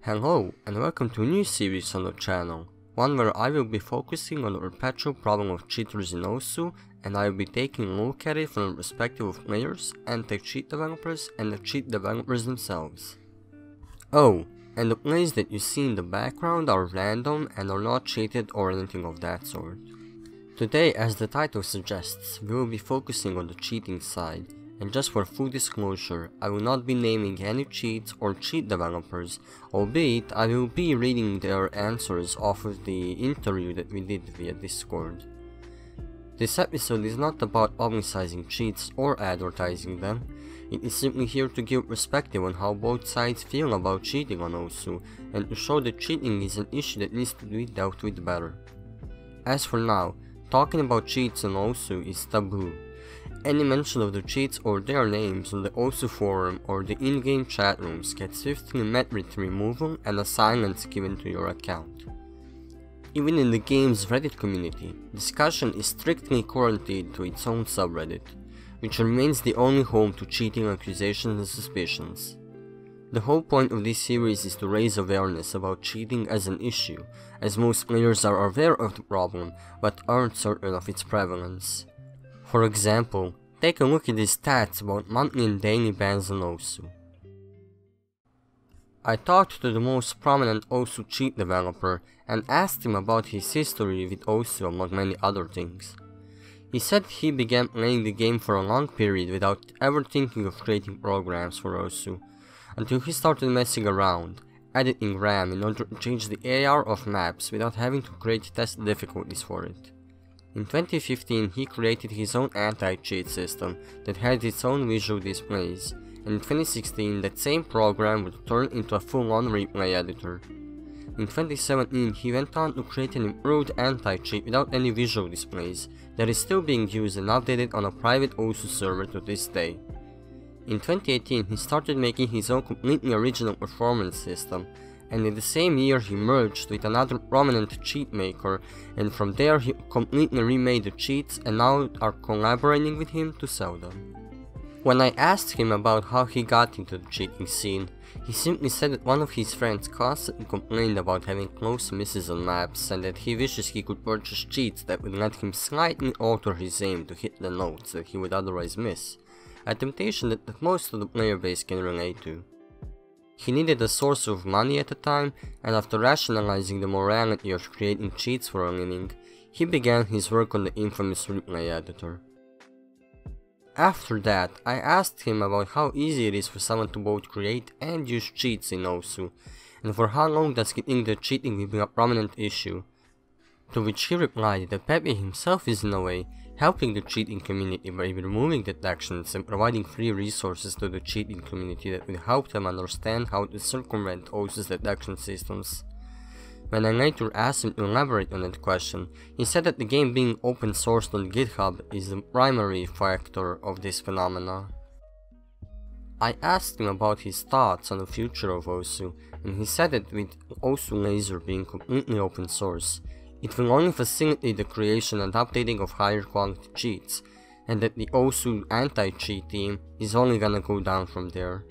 Hello and welcome to a new series on the channel, one where I will be focusing on the perpetual problem of cheaters in OSU, and I will be taking a look at it from the perspective of players, anti-cheat developers and the cheat developers themselves. Oh, and the plays that you see in the background are random and are not cheated or anything of that sort. Today, as the title suggests, we will be focusing on the cheating side. And just for full disclosure, I will not be naming any cheats or cheat developers, albeit I will be reading their answers off of the interview that we did via Discord. This episode is not about publicizing cheats or advertising them. It is simply here to give perspective on how both sides feel about cheating on OSU, and to show that cheating is an issue that needs to be dealt with better. As for now, talking about cheats on OSU is taboo. Any mention of the cheats or their names on the OSU forum or the in-game chat rooms gets swiftly met with removal and a silence given to your account. Even in the game's Reddit community, discussion is strictly quarantined to its own subreddit, which remains the only home to cheating accusations and suspicions. The whole point of this series is to raise awareness about cheating as an issue, as most players are aware of the problem but aren't certain of its prevalence. For example, take a look at these stats about monthly and daily bans on OSU. I talked to the most prominent OSU cheat developer and asked him about his history with OSU among many other things. He said he began playing the game for a long period without ever thinking of creating programs for OSU, until he started messing around, editing RAM in order to change the AR of maps without having to create test difficulties for it. In 2015, he created his own anti-cheat system that had its own visual displays, and in 2016 that same program would turn into a full-on replay editor. In 2017, he went on to create an improved anti-cheat without any visual displays that is still being used and updated on a private OSU server to this day. In 2018, he started making his own completely original performance system, and in the same year he merged with another prominent cheat maker, and from there he completely remade the cheats and now are collaborating with him to sell them. When I asked him about how he got into the cheating scene, he simply said that one of his friends constantly complained about having close misses on maps and that he wishes he could purchase cheats that would let him slightly alter his aim to hit the notes that he would otherwise miss, a temptation that most of the player base can relate to. He needed a source of money at the time, and after rationalizing the morality of creating cheats for a living, he began his work on the infamous replay editor. After that, I asked him about how easy it is for someone to both create and use cheats in OSU, and for how long does he think that cheating will be a prominent issue, to which he replied that Pepe himself is in a way helping the cheating community by removing detections and providing free resources to the cheating community that will help them understand how to circumvent OSU's detection systems. When I later asked him to elaborate on that question, he said that the game being open sourced on GitHub is the primary factor of this phenomena. I asked him about his thoughts on the future of OSU, and he said that with OSU Laser being completely open source, it will only facilitate the creation and updating of higher quality cheats, and that the OSU anti-cheat team is only gonna go down from there.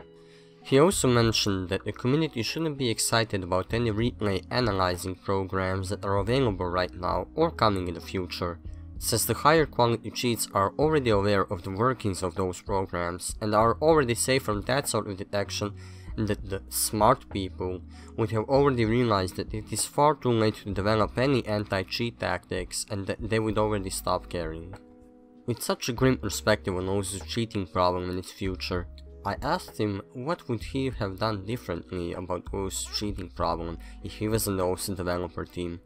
He also mentioned that the community shouldn't be excited about any replay analyzing programs that are available right now or coming in the future, since the higher quality cheats are already aware of the workings of those programs and are already safe from that sort of detection, and that the smart people would have already realized that it is far too late to develop any anti-cheat tactics and that they would already stop caring. With such a grim perspective on OSU's cheating problem in its future, I asked him what would he have done differently about OSU's cheating problem if he was on the OSU developer team.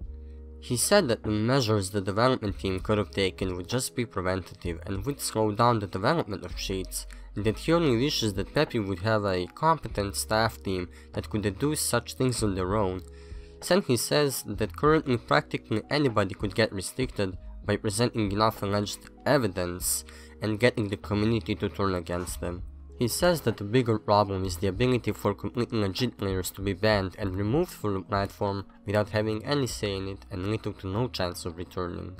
He said that the measures the development team could have taken would just be preventative and would slow down the development of cheats, and that he only wishes that Pepe would have a competent staff team that could do such things on their own, since he says that currently practically anybody could get restricted by presenting enough alleged evidence and getting the community to turn against them. He says that the bigger problem is the ability for completely legit players to be banned and removed from the platform without having any say in it and little to no chance of returning.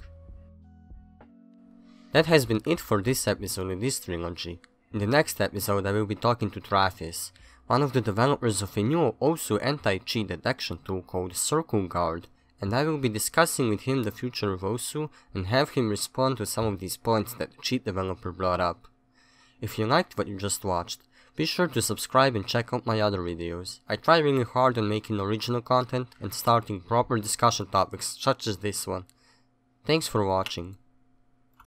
That has been it for this episode of this trilogy. In the next episode I will be talking to Travis, One of the developers of a new Osu anti-cheat detection tool called Circle Guard, and I will be discussing with him the future of Osu and have him respond to some of these points that the cheat developer brought up. If you liked what you just watched, be sure to subscribe and check out my other videos. I try really hard on making original content and starting proper discussion topics such as this one. Thanks for watching.